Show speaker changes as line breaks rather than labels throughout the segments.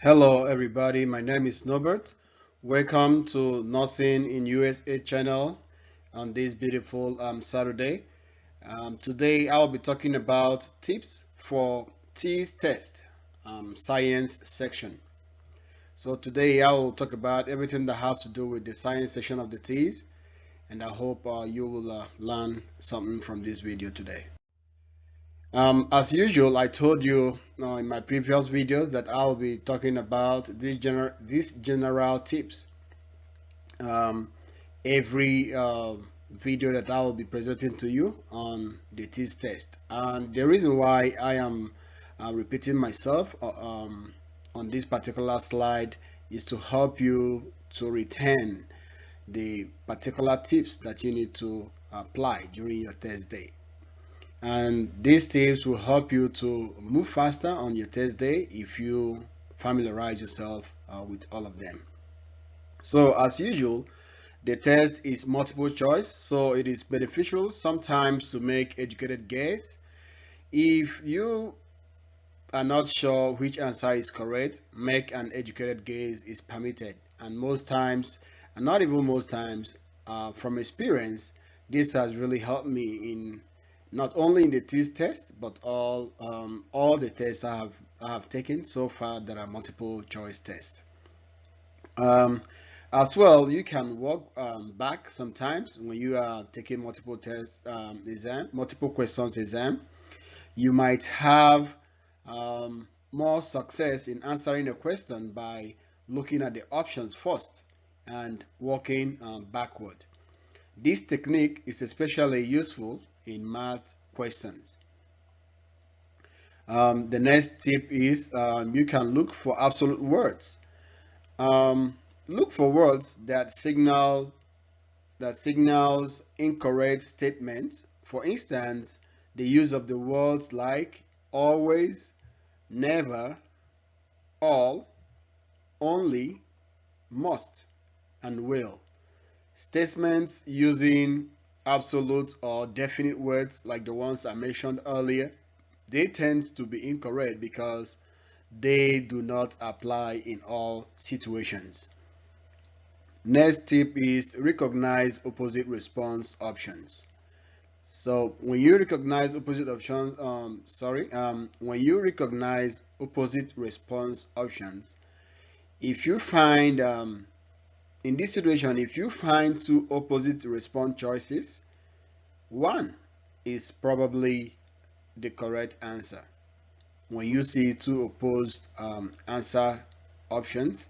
Hello everybody, my name is Norbert. Welcome to Nursing in USA channel on this beautiful Saturday. Today I'll be talking about tips for TEAS test science section. So today I will talk about everything that has to do with the science section of the TEAS, and I hope you will learn something from this video today. As usual, I told you in my previous videos that I'll be talking about these general tips every video that I will be presenting to you on the TEAS test. And the reason why I am repeating myself on this particular slide is to help you to retain the particular tips that you need to apply during your test day. And these tips will help you to move faster on your test day if you familiarize yourself with all of them. So as usual, the test is multiple choice, so it is beneficial sometimes to make educated guess. If you are not sure which answer is correct, make an educated guess is permitted. And most times, and not even most times, from experience, this has really helped me in not only in the TEAS test, but all the tests I have taken so far that are multiple choice tests. Um, as well, you can walk back sometimes when you are taking multiple test exam, multiple questions exam. You might have more success in answering a question by looking at the options first and working backward. This technique is especially useful in math questions. The next tip is you can look for absolute words. Um, Look for words that signals incorrect statements. For instance, the use of the words like always, never, all, only, must, and will. Statements using absolute or definite words like the ones I mentioned earlier, they tend to be incorrect because they do not apply in all situations. Next tip is recognize opposite response options. So when you recognize opposite options, when you recognize opposite response options, if you find in this situation, if you find two opposite response choices, one is probably the correct answer. When you see two opposed answer options,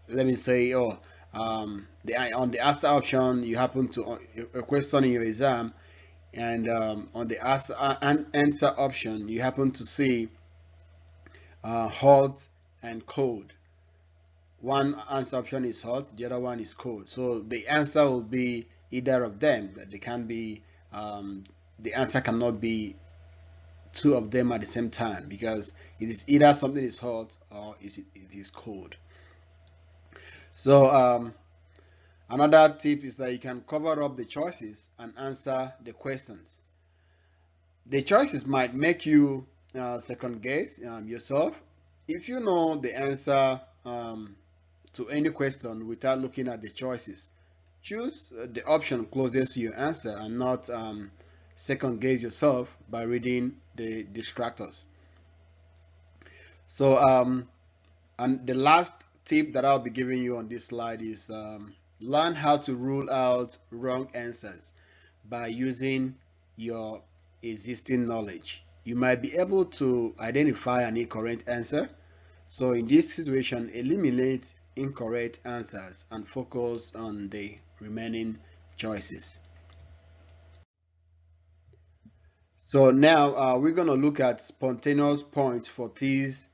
let me say, on the answer option, you happen to a question in your exam, and on the answer option, you happen to see hot and cold. One answer option is hot, the other one is cold. So the answer will be either of them. That they can be the answer cannot be two of them at the same time because it is either something is hot or it is cold. So another tip is that you can cover up the choices and answer the questions. The choices might make you second guess yourself. If you know the answer to any question without looking at the choices, choose the option closest to your answer and not second guess yourself by reading the distractors. So and the last tip that I'll be giving you on this slide is learn how to rule out wrong answers by using your existing knowledge. You might be able to identify an incorrect answer. So in this situation, eliminate incorrect answers and focus on the remaining choices. So now we're going to look at spontaneous points for TEAS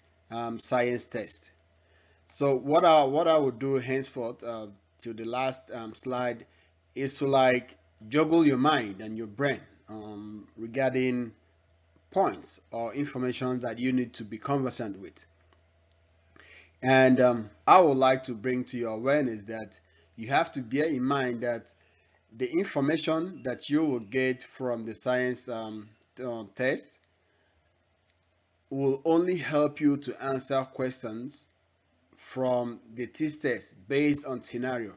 science test. So what I would do henceforth to the last slide is to like juggle your mind and your brain regarding points or information that you need to be conversant with. And I would like to bring to your awareness that you have to bear in mind that the information that you will get from the science test will only help you to answer questions from the teach test based on scenario.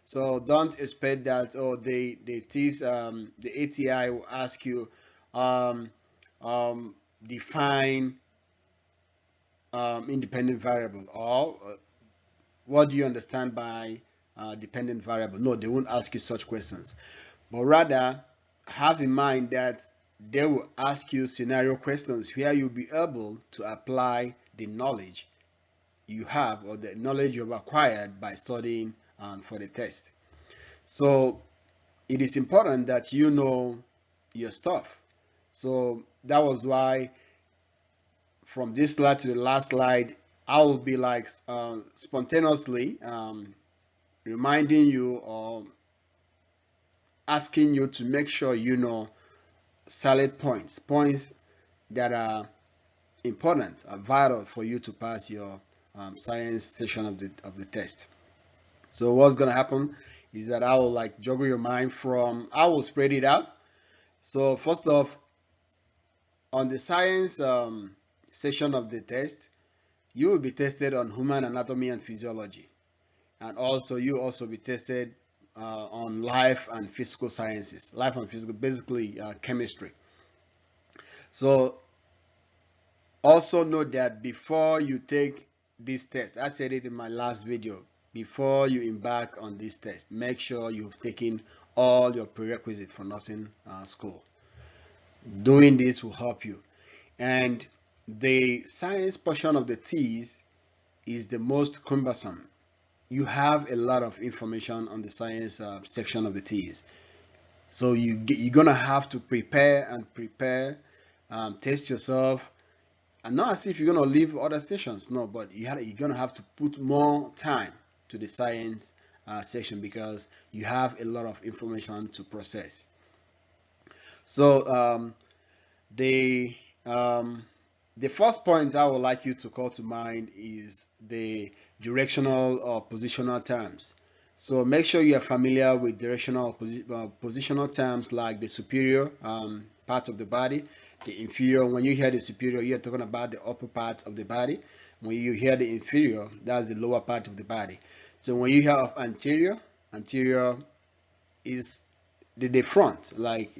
So don't expect that, oh, they teach, the ATI will ask you, um, define independent variable, or what do you understand by dependent variable. No, they won't ask you such questions, but rather have in mind that they will ask you scenario questions where you'll be able to apply the knowledge you have, or the knowledge you've acquired by studying for the test. So it is important that you know your stuff. So that was why from this slide to the last slide, I will be like spontaneously reminding you or asking you to make sure you know solid points that are important, are vital for you to pass your science session of the test. So what's gonna happen is that I will like juggle your mind from, I will spread it out. So first off, on the science session of the test, you will be tested on human anatomy and physiology, and also you also be tested on life and physical sciences, life and physical, basically chemistry. So also note that before you take this test, I said it in my last video, before you embark on this test, make sure you've taken all your prerequisites for nursing school. Doing this will help you. And the science portion of the TEAS is the most cumbersome. You have a lot of information on the science section of the TEAS. So you're gonna have to prepare and prepare, test yourself, and not as if you're gonna leave other stations, no, but you're gonna have to put more time to the science section because you have a lot of information to process. So the the first point I would like you to call to mind is the directional or positional terms. So make sure you are familiar with directional or positional terms like the superior part of the body, the inferior. When you hear the superior, you're talking about the upper part of the body. When you hear the inferior, that's the lower part of the body. So when you hear of anterior, anterior is the front. Like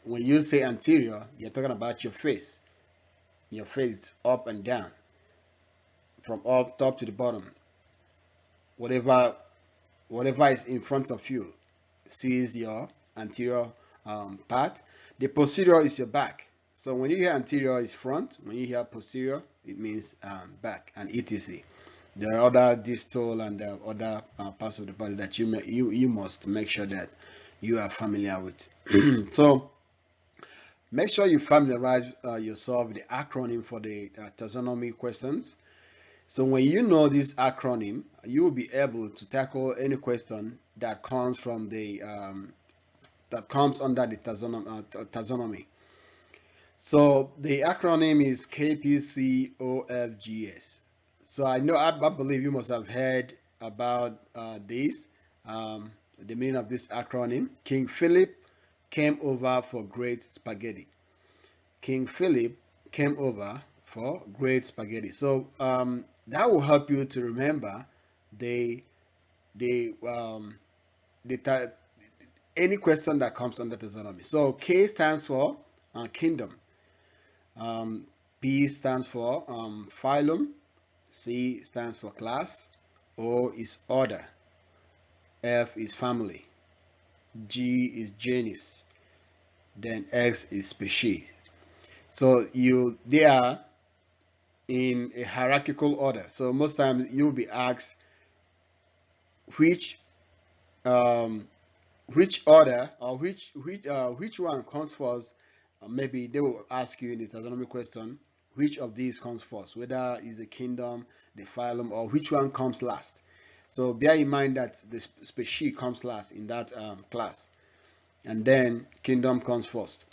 when you say anterior, you're talking about your face up and down, from up top to the bottom. Whatever is in front of you sees your anterior part. The posterior is your back. So when you hear anterior is front, when you hear posterior, it means back, and etc. There are other distal and other parts of the body that you must make sure that you are familiar with. So make sure you familiarize yourself with the acronym for the taxonomy questions. So when you know this acronym, you will be able to tackle any question that comes from the that comes under the taxonomy. So the acronym is KPCOFGS. So I believe you must have heard about this, the meaning of this acronym. King Philip came over for great spaghetti. King Philip came over for great spaghetti. So that will help you to remember the any question that comes under taxonomy. So K stands for kingdom. P stands for phylum. C stands for class. O is order. F is family. G is genus. Then X is species. So they are in a hierarchical order. So most times you'll be asked which order or which one comes first. Maybe they will ask you in the taxonomy question which of these comes first, whether it's the kingdom, the phylum, or which one comes last. So bear in mind that the species comes last in that class, and then kingdom comes first.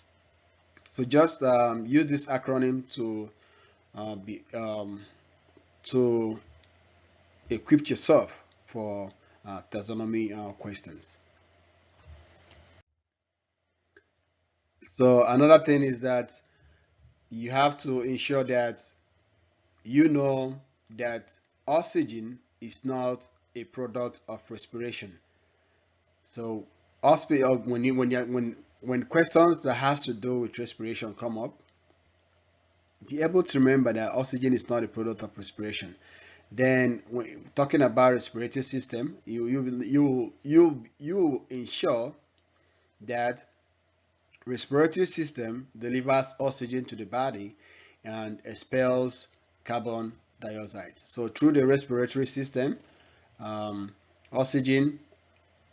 So just use this acronym to equip yourself for taxonomy questions. So another thing is that you have to ensure that you know that oxygen is not a product of respiration. So when questions that has to do with respiration come up, be able to remember that oxygen is not a product of respiration. Then when talking about respiratory system, you ensure that respiratory system delivers oxygen to the body and expels carbon dioxide. So through the respiratory system, oxygen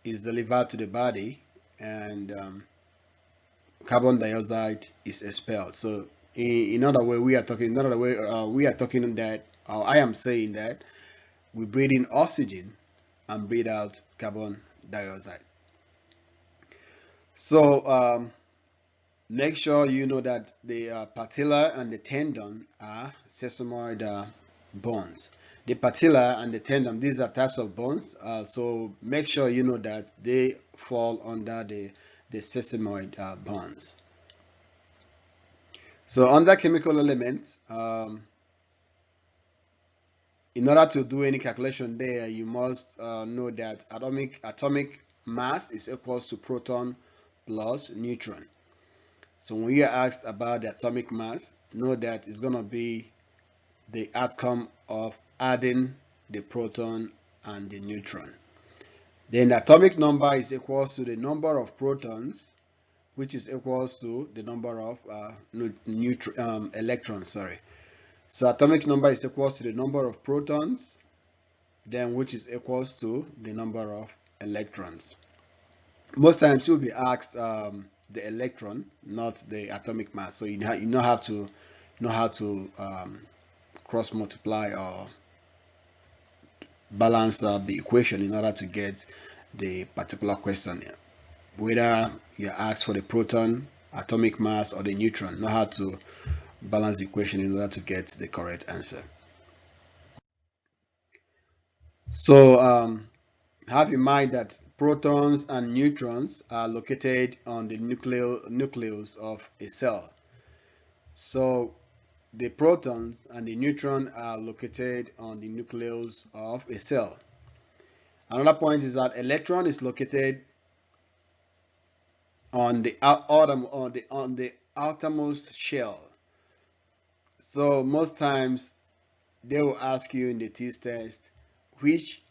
is delivered to the body and carbon dioxide is expelled. So in other way, we are talking. In other way, we are talking that. I am saying that we breathe in oxygen and breathe out carbon dioxide. So make sure you know that the patella and the tendon are sesamoid bones. The patella and the tendon, these are types of bones. So make sure you know that they fall under the sesamoid bones. So under chemical elements, in order to do any calculation there, you must know that atomic mass is equals to proton plus neutron. So when you are asked about the atomic mass, know that it's going to be the outcome of adding the proton and the neutron. Then the atomic number is equals to the number of protons, which is equals to the number of electrons. Sorry. So atomic number is equals to the number of protons, then which is equals to the number of electrons. Most times you'll be asked the electron, not the atomic mass. So you know how to cross multiply or balance the equation in order to get the particular question. Whether you're asked for the proton, atomic mass, or the neutron, know how to balance the equation in order to get the correct answer. So have in mind that protons and neutrons are located on the nucleus of a cell. So the protons and the neutron are located on the nucleus of a cell. Another point is that electron is located on the outermost shell. So most times they will ask you in the test which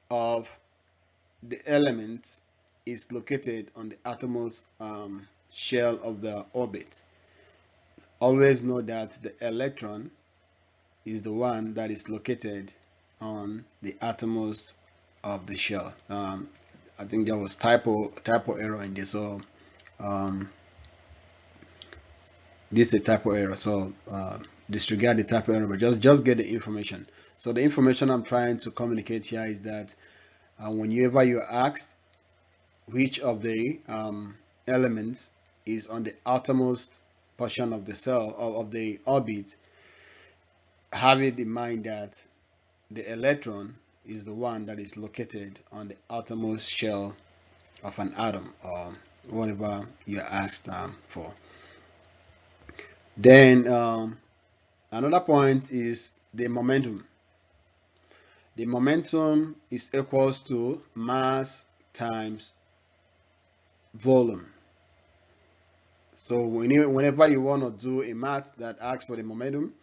of the elements is located on the outermost shell of the orbit. Always know that the electron is the one that is located on the outermost of the shell. I think there was typo error in this, so this is a typo error. So disregard the typo error, but just get the information. So the information I'm trying to communicate here is that whenever you're asked which of the elements is on the outermost portion of the cell of the orbit, have it in mind that the electron is the one that is located on the outermost shell of an atom or whatever you're asked for. Then another point is the momentum. The momentum is equals to mass times volume. So whenever you want to do a math that asks for the momentum,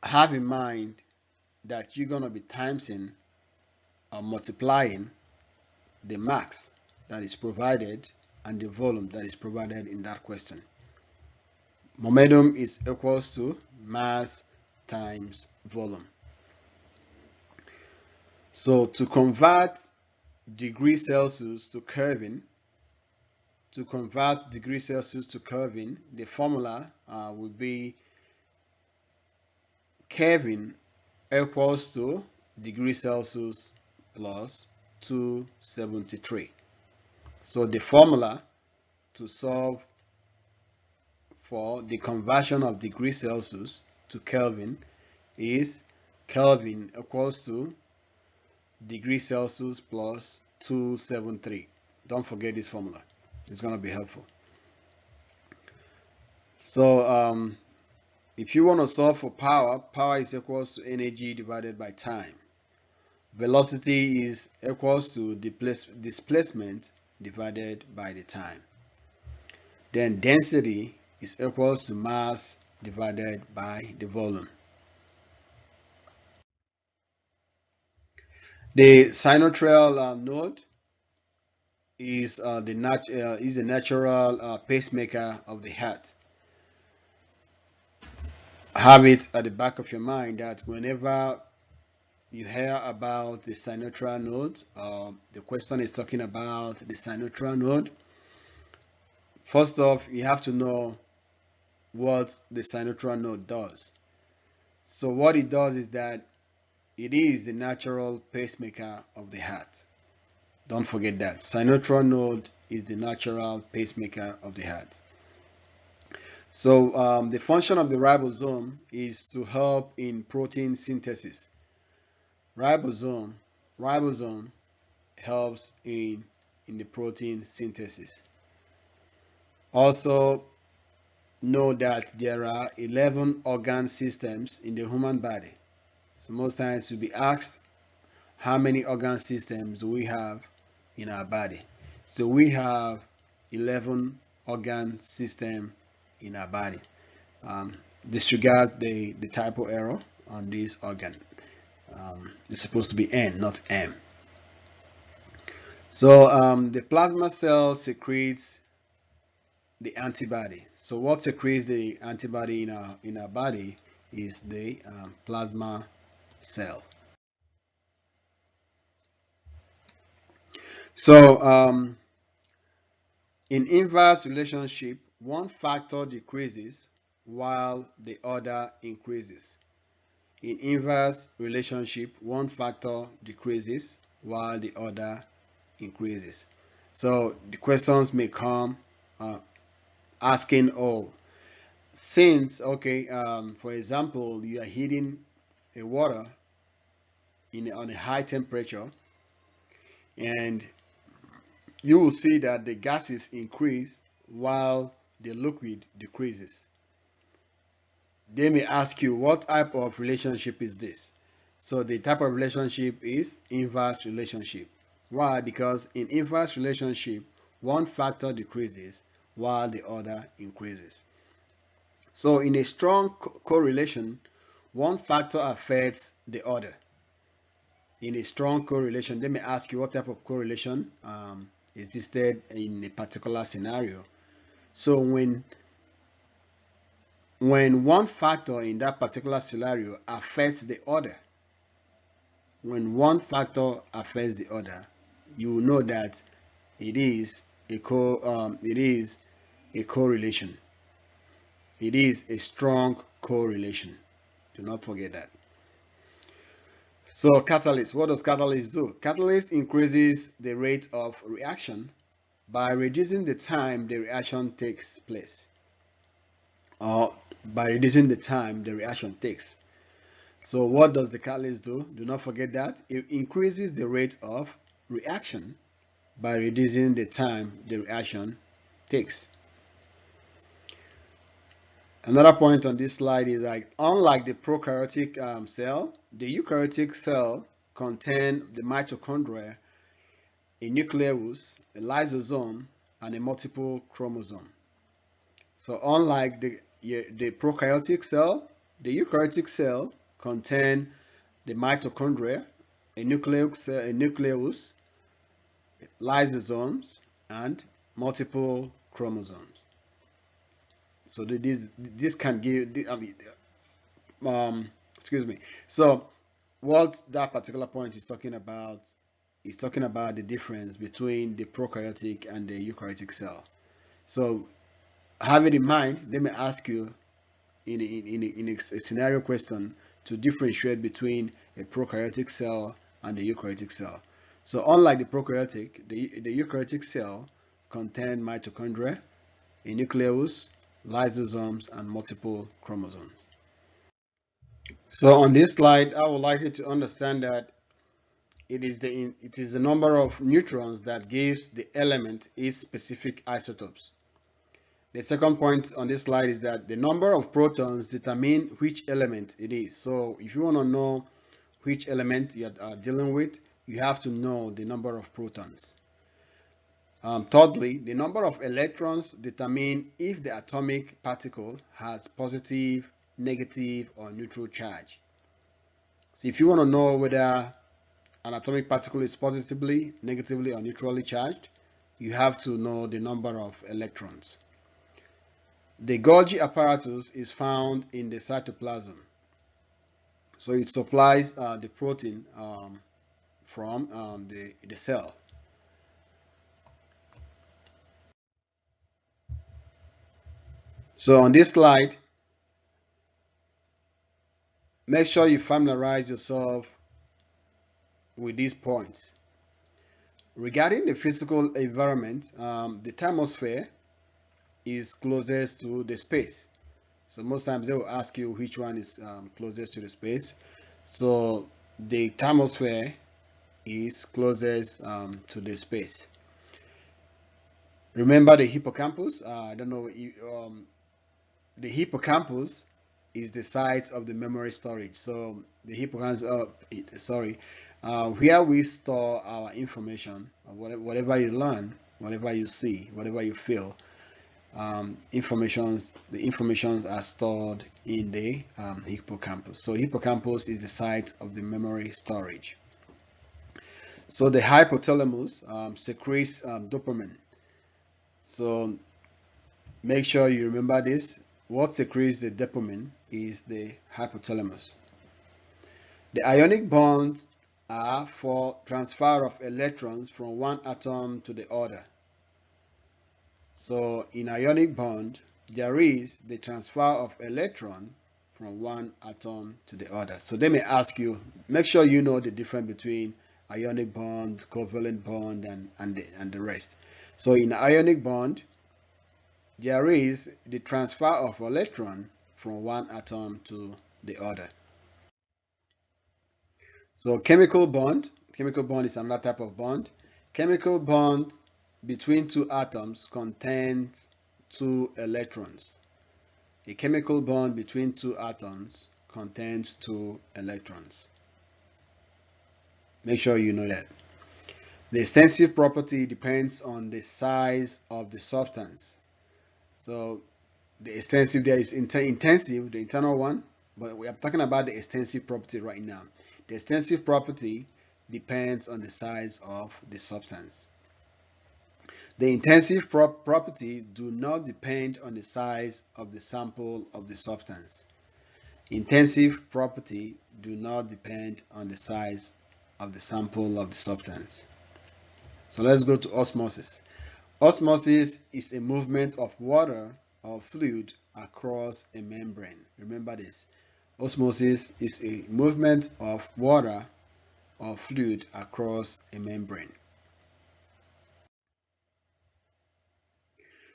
have in mind that you're going to be timesing or multiplying the mass that is provided and the volume that is provided in that question. Momentum is equals to mass times volume. So to convert degree Celsius to Kelvin, the formula would be Kelvin equals to degree Celsius plus 273. So the formula to solve for the conversion of degree Celsius to Kelvin is Kelvin equals to degree Celsius plus 273. Don't forget this formula. It's going to be helpful. So If you want to solve for power, power is equals to energy divided by time. Velocity is equals to displacement divided by the time. Then density is equals to mass divided by the volume. The sinoatrial node is the natural pacemaker of the heart. Have it at the back of your mind that whenever you hear about the sinoatrial node, the question is talking about the sinoatrial node. First off, you have to know what the sinoatrial node does. So what it does is that it is the natural pacemaker of the heart. Don't forget that. Sinoatrial node is the natural pacemaker of the heart. So the function of the ribosome is to help in protein synthesis. Ribosome helps in the protein synthesis. Also know that there are 11 organ systems in the human body. So most times you'll be asked, how many organ systems do we have in our body? So we have 11 organ systems in our body. Disregard the typo error on this organ. It's supposed to be N, not M. So the plasma cell secretes the antibody. So what secretes the antibody in our body is the plasma cell. So in inverse relationship, one factor decreases while the other increases. In inverse relationship, one factor decreases while the other increases. So the questions may come asking, oh, since, okay, for example, you are heating a water on a high temperature, and you will see that the gases increase while the liquid decreases. They may ask you, what type of relationship is this? So the type of relationship is inverse relationship. Why? Because in inverse relationship, one factor decreases while the other increases. So in a strong correlation, one factor affects the other. In a strong correlation, they may ask you what type of correlation existed in a particular scenario. So when one factor in that particular scenario affects the other, when one factor affects the other, you will know that it is a correlation. It is a strong correlation. Do not forget that. So catalyst, what does catalyst do? Catalyst increases the rate of reaction by reducing the time the reaction takes place, or by reducing the time the reaction takes. So what does the catalyst do? Do not forget that it increases the rate of reaction by reducing the time the reaction takes. Another point on this slide is that unlike the prokaryotic cell, the eukaryotic cell contains the mitochondria, a nucleus, a lysosome, and a multiple chromosome. So unlike the prokaryotic cell, the eukaryotic cell contains the mitochondria, a nucleus, lysosomes, and multiple chromosomes. So this can give, excuse me. So what that particular point is talking about the difference between the prokaryotic and the eukaryotic cell. So have it in mind. They may ask you in a scenario question to differentiate between a prokaryotic cell and the eukaryotic cell. So unlike the prokaryotic, the eukaryotic cell contains mitochondria, a nucleus, lysosomes, and multiple chromosomes. So on this slide, I would like you to understand that it is the number of neutrons that gives the element its specific isotopes. The second point on this slide is that the number of protons determine which element it is. So if you want to know which element you are dealing with, you have to know the number of protons. Thirdly, the number of electrons determine if the atomic particle has positive, negative, or neutral charge. So if you want to know whether an atomic particle is positively, negatively, or neutrally charged, you have to know the number of electrons. The Golgi apparatus is found in the cytoplasm. So it supplies the protein from the cell. So on this slide, make sure you familiarize yourself with these points. Regarding the physical environment, the thermosphere is closest to the space. So most times they will ask you which one is closest to the space. So the thermosphere is closest to the space. Remember the hippocampus? I don't know. The hippocampus is the site of the memory storage. So the hippocampus, where we store our information, whatever you learn, whatever you see, whatever you feel, the informations are stored in the hippocampus. So hippocampus is the site of the memory storage. So the hypothalamus secretes dopamine. So make sure you remember this. What secretes the dopamine is the hypothalamus. The ionic bonds are for transfer of electrons from one atom to the other. So in ionic bond, there is the transfer of electrons from one atom to the other. So they may ask you, make sure you know the difference between ionic bond, covalent bond, and the rest. So in ionic bond, there is the transfer of electron from one atom to the other. So chemical bond is another type of bond. Chemical bond between two atoms contains two electrons. A chemical bond between two atoms contains two electrons. Make sure you know that. The extensive property depends on the size of the substance. So the extensive there is intensive, the internal one, but we are talking about the extensive property right now. The extensive property depends on the size of the substance. The intensive property do not depend on the size of the sample of the substance. Intensive property do not depend on the size of the sample of the substance. So let's go to osmosis. Osmosis is a movement of water or fluid across a membrane. Remember this. Osmosis is a movement of water or fluid across a membrane.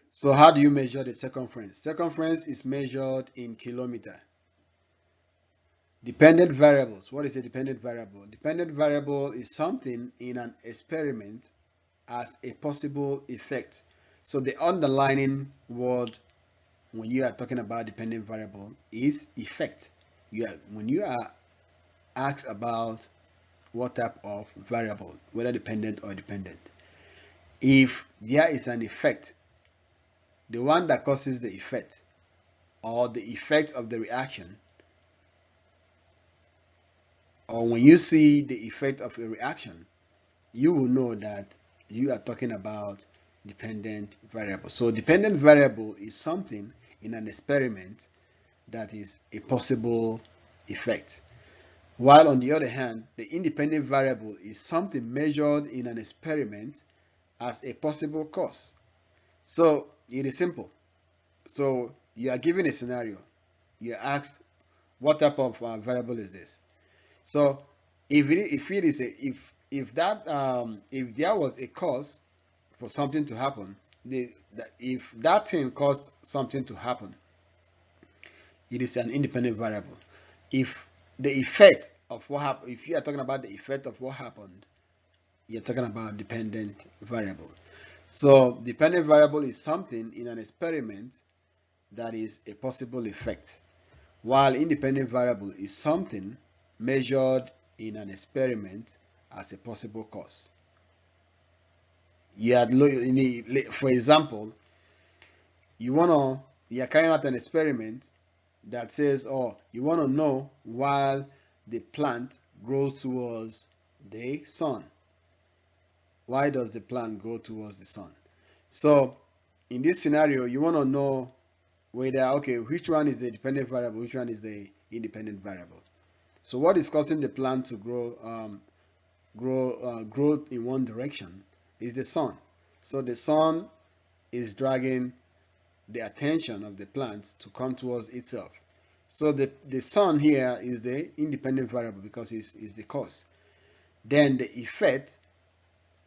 So how do you measure the circumference? Circumference is measured in kilometer. Dependent variables. What is a dependent variable? Dependent variable is something in an experiment as a possible effect. So the underlining word when you are talking about dependent variable is effect. When you are asked about what type of variable, whether dependent or dependent, if there is an effect, the one that causes the effect or the effect of the reaction, or when you see the effect of a reaction, you will know that you are talking about dependent variable. So dependent variable is something in an experiment that is a possible effect. While on the other hand, the independent variable is something measured in an experiment as a possible cause. So it is simple. So you are given a scenario. You are asked, what type of variable is this? So if there was a cause for something to happen, if that thing caused something to happen, it is an independent variable. If the effect of what happened, if you are talking about the effect of what happened, you're talking about dependent variable. So dependent variable is something in an experiment that is a possible effect, while independent variable is something measured in an experiment as a possible cause. For example, you're carrying out an experiment that says, oh, you want to know why the plant grows towards the sun. Why does the plant go towards the sun? So in this scenario, you want to know whether, okay, which one is the dependent variable, which one is the independent variable. So what is causing the plant to grow in one direction is the sun. So the sun is dragging the attention of the plant to come towards itself. So the sun here is the independent variable because it's the cause. Then the effect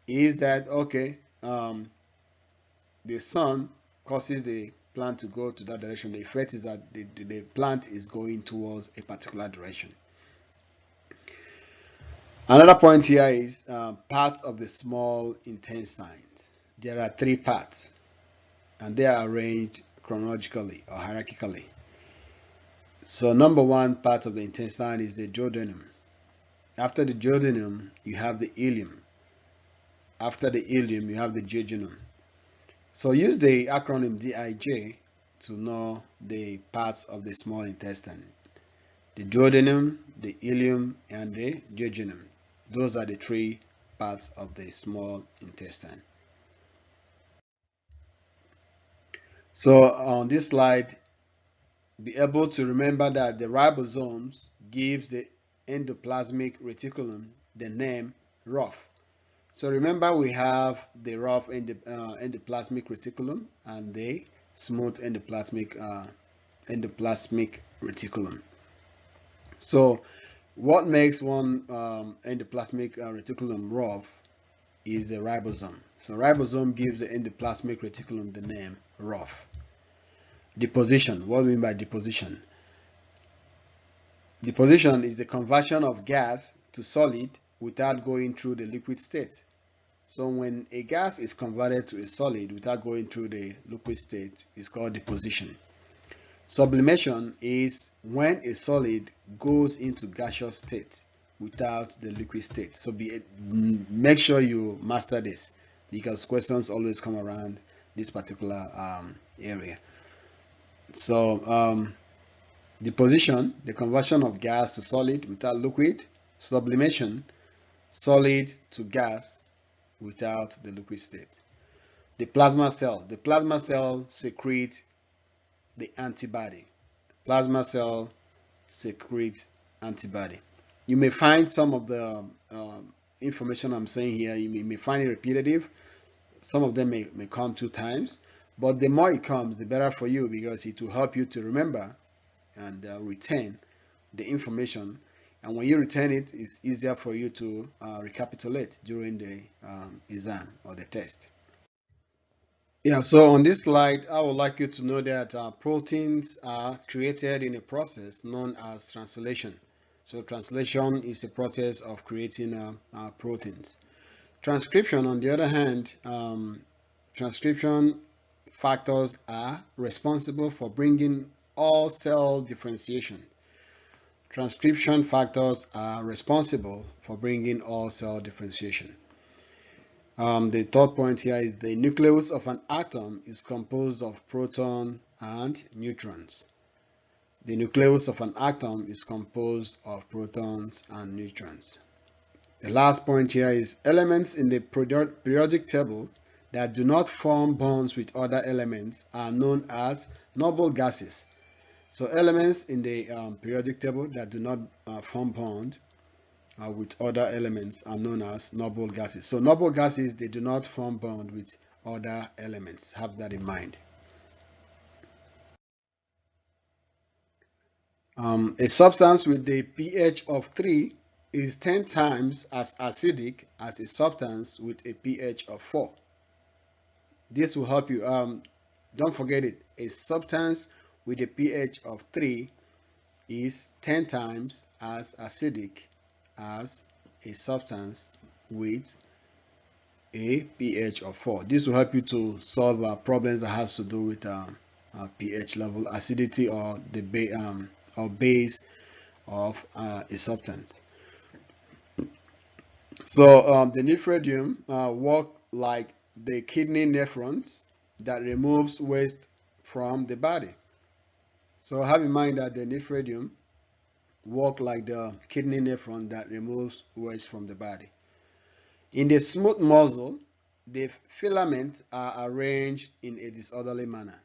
is that, okay, the sun causes the plant to go to that direction. The effect is that the plant is going towards a particular direction. Another point here is parts of the small intestines. There are 3 parts, and they are arranged chronologically or hierarchically. So number 1 part of the intestine is the duodenum. After the duodenum, you have the ileum. After the ileum, you have the jejunum. So use the acronym DIJ to know the parts of the small intestine. The duodenum, the ileum, and the jejunum. Those are the 3 parts of the small intestine. So on this slide, be able to remember that the ribosomes gives the endoplasmic reticulum the name rough. So remember, we have the rough endoplasmic reticulum and the smooth endoplasmic reticulum. So what makes one endoplasmic reticulum rough is the ribosome. So ribosome gives the endoplasmic reticulum the name rough. Deposition. What do we mean by deposition? Deposition is the conversion of gas to solid without going through the liquid state. So when a gas is converted to a solid without going through the liquid state, it's called deposition. Sublimation is when a solid goes into gaseous state without the liquid state. So make sure you master this, because questions always come around this particular area. So deposition, the conversion of gas to solid without liquid. Sublimation, solid to gas without the liquid state. The plasma cell secretes the antibody. Plasma cell secretes antibody. You may find some of the information I'm saying here, you may find it repetitive. Some of them may come 2 times, but the more it comes, the better for you, because it will help you to remember and retain the information. And when you retain it, it's easier for you to recapitulate during the exam or the test. Yeah, so on this slide, I would like you to know that proteins are created in a process known as translation. So translation is a process of creating proteins. Transcription, on the other hand, transcription factors are responsible for bringing all cell differentiation. Transcription factors are responsible for bringing all cell differentiation. The 3rd point here is the nucleus of an atom is composed of proton and neutrons. The nucleus of an atom is composed of protons and neutrons. The last point here is elements in the periodic table that do not form bonds with other elements are known as noble gases. So elements in the periodic table that do not form bond with other elements are known as noble gases. So noble gases, they do not form bond with other elements. Have that in mind. A substance with the pH of 3 is 10 times as acidic as a substance with a pH of 4. This will help you. Don't forget it. A substance with a pH of 3 is 10 times as acidic as a substance with a pH of 4. This will help you to solve problems that has to do with pH level, acidity, or the or base of a substance. So the nephridium work like the kidney nephrons that removes waste from the body. So have in mind that the nephridium work like the kidney nephron that removes waste from the body. In the smooth muscle, the filaments are arranged in a disorderly manner.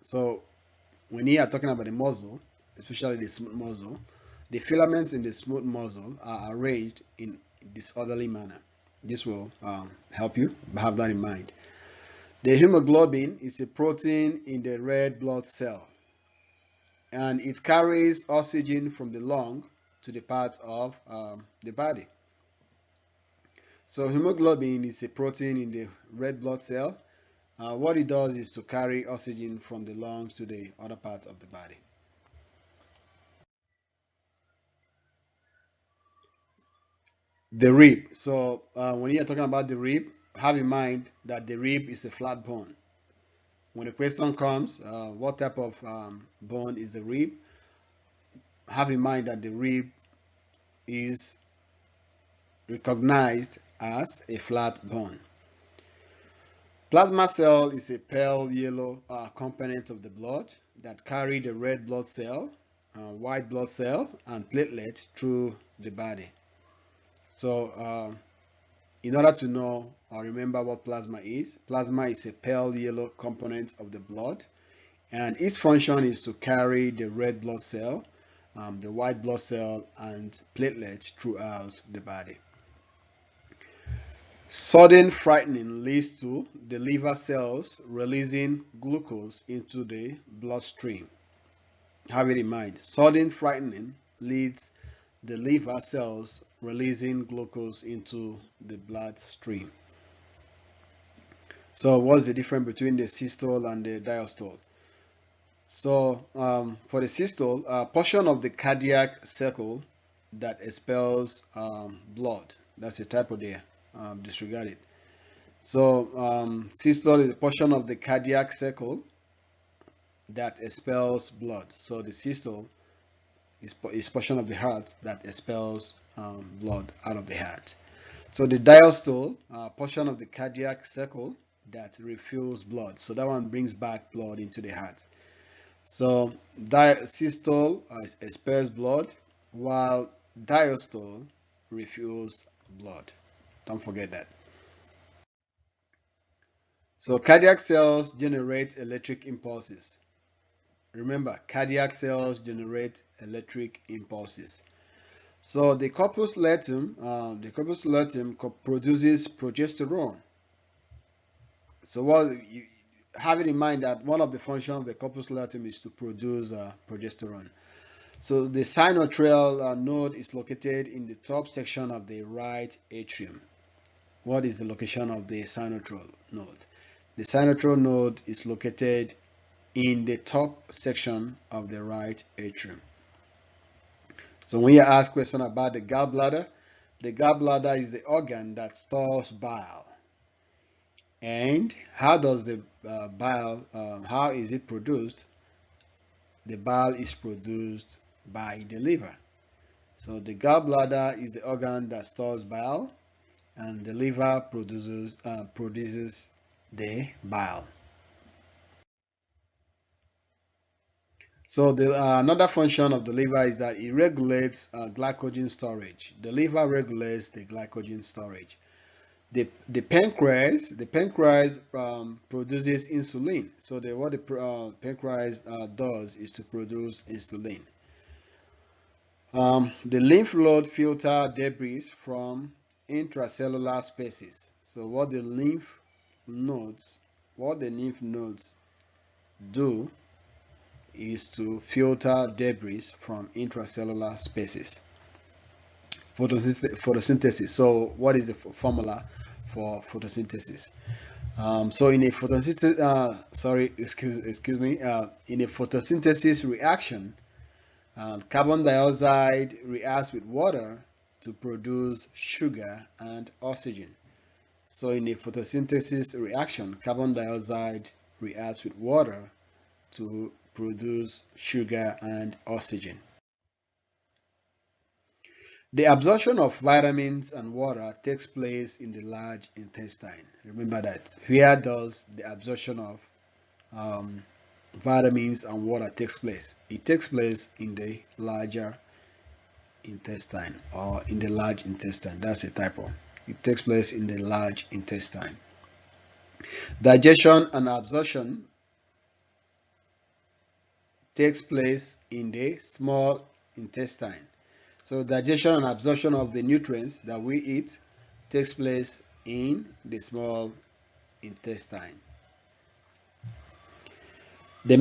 So when you are talking about the muscle, especially the smooth muscle, the filaments in the smooth muscle are arranged in disorderly manner. This will help you have that in mind. The hemoglobin is a protein in the red blood cell, and it carries oxygen from the lung to the parts of the body. So hemoglobin is a protein in the red blood cell. What it does is to carry oxygen from the lungs to the other parts of the body. The rib. So when you're talking about the rib, have in mind that the rib is a flat bone. When the question comes, what type of bone is the rib? Have in mind that the rib is recognized as a flat bone. Plasma cell is a pale yellow component of the blood that carry the red blood cell, white blood cell, and platelets through the body. So in order to know or remember what plasma is a pale yellow component of the blood, and its function is to carry the red blood cell, the white blood cell, and platelets throughout the body. Sudden frightening leads to the liver cells releasing glucose into the bloodstream. Have it in mind. Sudden frightening leads the liver cells releasing glucose into the bloodstream. So what's the difference between the systole and the diastole? So for the systole, a portion of the cardiac circle that expels blood. That's a typo there. Disregard it. So systole is a portion of the cardiac circle that expels blood. So the systole is portion of the heart that expels blood out of the heart. So the diastole, portion of the cardiac circle that refuels blood. So that one brings back blood into the heart. So systole expels blood, while diastole refuels blood. Don't forget that. So cardiac cells generate electric impulses. Remember, cardiac cells generate electric impulses. So the corpus luteum produces progesterone. So have it in mind that one of the functions of the corpus luteum is to produce progesterone. So the sinoatrial node is located in the top section of the right atrium. What is the location of the sinoatrial node? The sinoatrial node is located in the top section of the right atrium. So when you ask question about the gallbladder is the organ that stores bile. And how does the bile, how is it produced? The bile is produced by the liver. So the gallbladder is the organ that stores bile, and the liver produces the bile. So another function of the liver is that it regulates glycogen storage. The liver regulates the glycogen storage. The pancreas produces insulin. So what the pancreas does is to produce insulin. The lymph node filter debris from intracellular spaces. So what the lymph nodes do is to filter debris from intracellular spaces. Photosynthesis. So what is the formula for photosynthesis? So in a photosynthesis, in a photosynthesis reaction, carbon dioxide reacts with water to produce sugar and oxygen. So in a photosynthesis reaction, carbon dioxide reacts with water to produce sugar and oxygen. The absorption of vitamins and water takes place in the large intestine. Remember that. Where does the absorption of um, vitamins and water takes place? It takes place in the larger intestine or in the large intestine. That's a typo. It takes place in the large intestine. Digestion and absorption takes place in the small intestine. So digestion and absorption of the nutrients that we eat takes place in the small intestine. The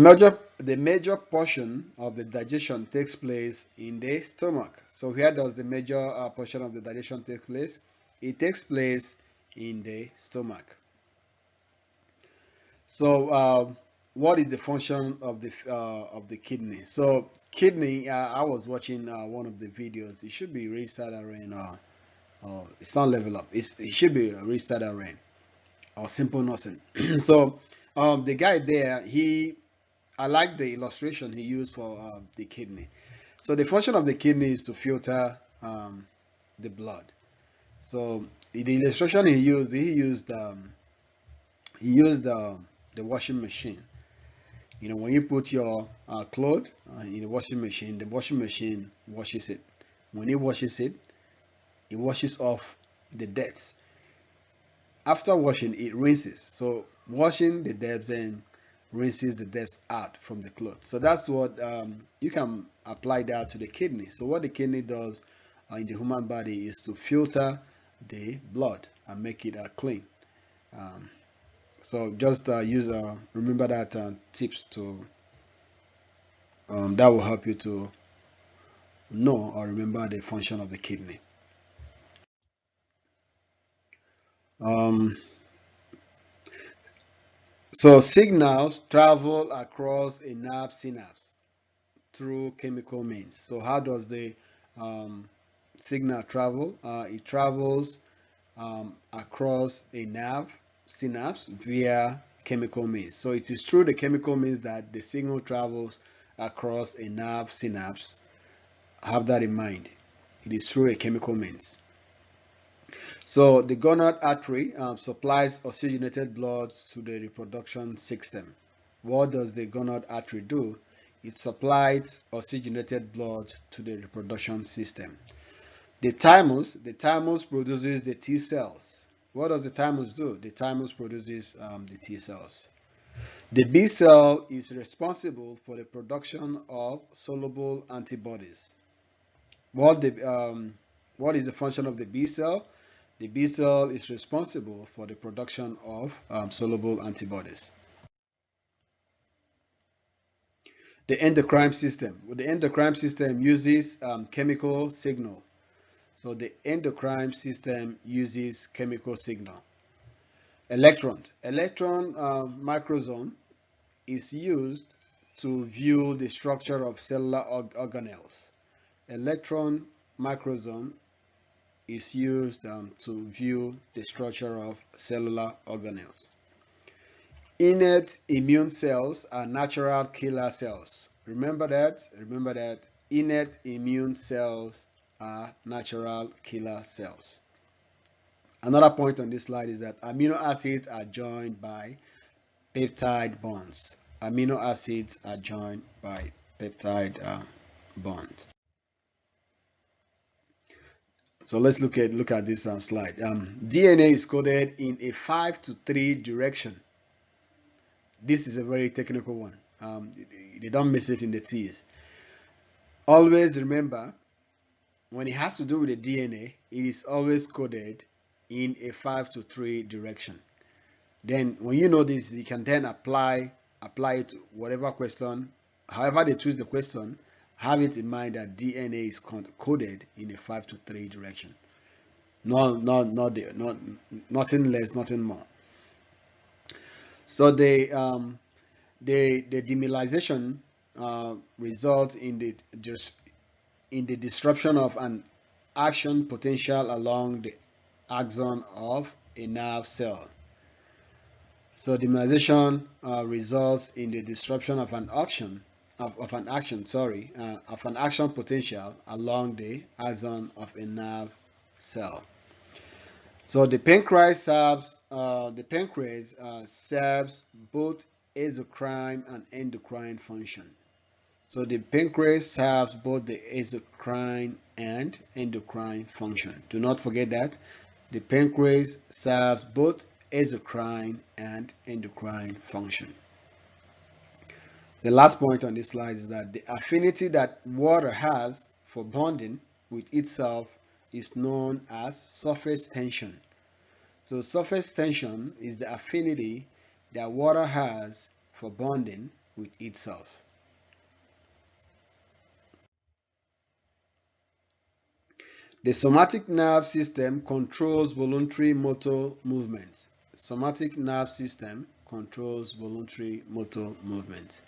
major portion of the digestion takes place in the stomach. So where does the major portion of the digestion take place? It takes place in the stomach. So what is the function of the kidney? So kidney, I was watching one of the videos. It should be restart rain. It's not level up. It should be restart rain or simple nursing. So the guy there, I like the illustration he used for the kidney. So the function of the kidney is to filter the blood. So the illustration he used the washing machine. You know, when you put your clothes in the washing machine washes it. When it washes it, it washes off the dirt. After washing, it rinses. So washing the dirt then rinses the dirt out from the clothes. So that's what you can apply that to the kidney. So what the kidney does in the human body is to filter the blood and make it clean. So just remember that tips to that will help you to know or remember the function of the kidney. Um, so signals travel across a nerve synapse through chemical means. So how does the signal travel? It travels across a nerve synapse via chemical means. So it is through the chemical means that the signal travels across a nerve synapse. Have that in mind. It is through a chemical means. So the gonad artery supplies oxygenated blood to the reproduction system. What does the gonad artery do? It supplies oxygenated blood to the reproduction system. The thymus produces the T cells. What does the thymus do? The thymus produces the T cells. The B cell is responsible for the production of soluble antibodies. What is the function of the B cell? The B cell is responsible for the production of soluble antibodies. The endocrine system. Well, the endocrine system uses chemical signal. So the endocrine system uses chemical signal. Electron microsome is used to view the structure of cellular organelles. Electron microsome is used to view the structure of cellular organelles. Innate immune cells are natural killer cells. Remember that. Innate immune cells are natural killer cells. Another point on this slide is that amino acids are joined by peptide bonds. Amino acids are joined by peptide bonds. So let's look at this slide. DNA is coded in a 5-3 direction. This is a very technical one. They don't miss it in the T's. Always remember, when it has to do with the DNA, it is always coded in a 5-3 direction. Then when you know this, you can then apply it to whatever question. However they choose the question, have it in mind that DNA is coded in a 5-3 direction. Nothing less, nothing more. So the demyelination results in the disruption of an action potential along the axon of a nerve cell. So demyelinization results in the disruption of an action potential along the axon of a nerve cell. So the pancreas serves both exocrine and endocrine function. So the pancreas serves both the exocrine and endocrine function. Do not forget that the pancreas serves both exocrine and endocrine function. The last point on this slide is that the affinity that water has for bonding with itself is known as surface tension. So surface tension is the affinity that water has for bonding with itself. The somatic nerve system controls voluntary motor movements. Somatic nerve system controls voluntary motor movements.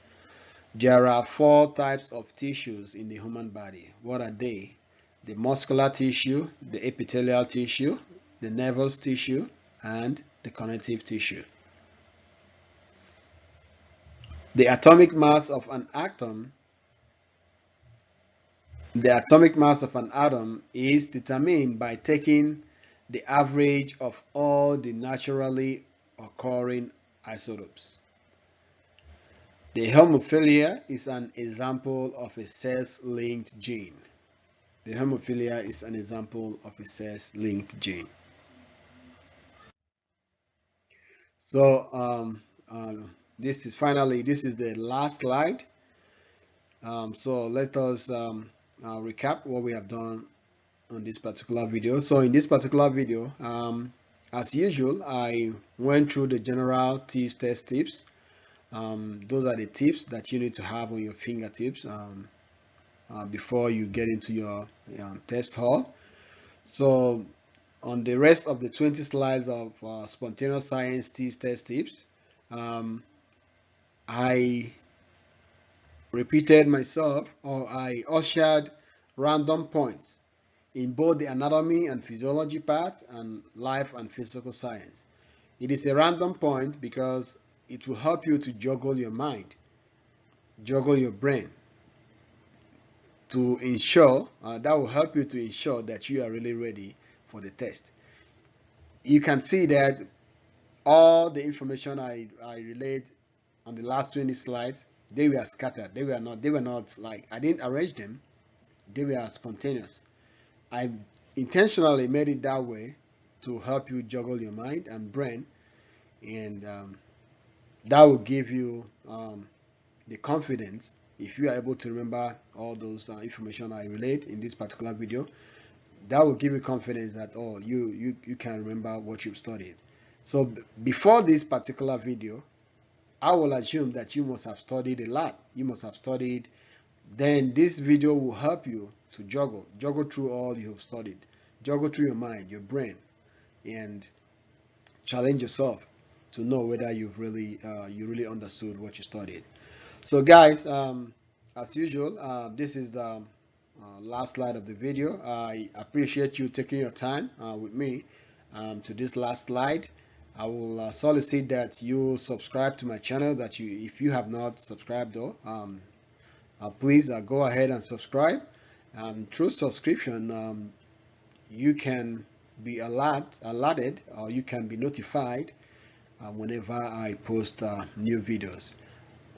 There are 4 types of tissues in the human body. What are they? The muscular tissue, the epithelial tissue, the nervous tissue, and the connective tissue. The atomic mass of an atom is determined by taking the average of all the naturally occurring isotopes. The hemophilia is an example of a sex-linked gene. The hemophilia is an example of a sex-linked gene. So this is the last slide. So let us recap what we have done on this particular video. So in this particular video, as usual, I went through the general tease test tips. Those are the tips that you need to have on your fingertips before you get into your test hall. So on the rest of the 20 slides of spontaneous science tease test tips, I repeated myself, or I ushered random points in both the anatomy and physiology parts and life and physical science. It is a random point because it will help you to juggle your mind, juggle your brain, to ensure that will help you to ensure that you are really ready for the test. You can see that all the information I relayed on the last 20 slides, they were scattered. They were not like, I didn't arrange them. They were spontaneous. I intentionally made it that way to help you juggle your mind and brain, and that will give you the confidence. If you are able to remember all those information I relayed in this particular video, that will give you confidence that, oh, you can remember what you've studied. So before this particular video, I will assume that you must have studied a lot. You must have studied. Then this video will help you to juggle through all you have studied, juggle through your mind, your brain, and challenge yourself to know whether you've really you really understood what you studied. So guys, as usual, this is the last slide of the video. I appreciate you taking your time with me to this last slide. I will solicit that you subscribe to my channel. That if you have not subscribed though, please go ahead and subscribe. Through subscription, you can be alerted, or you can be notified whenever I post new videos.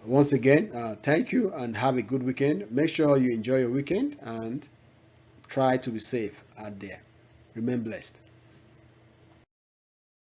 Once again, thank you and have a good weekend. Make sure you enjoy your weekend and try to be safe out there. Remain blessed.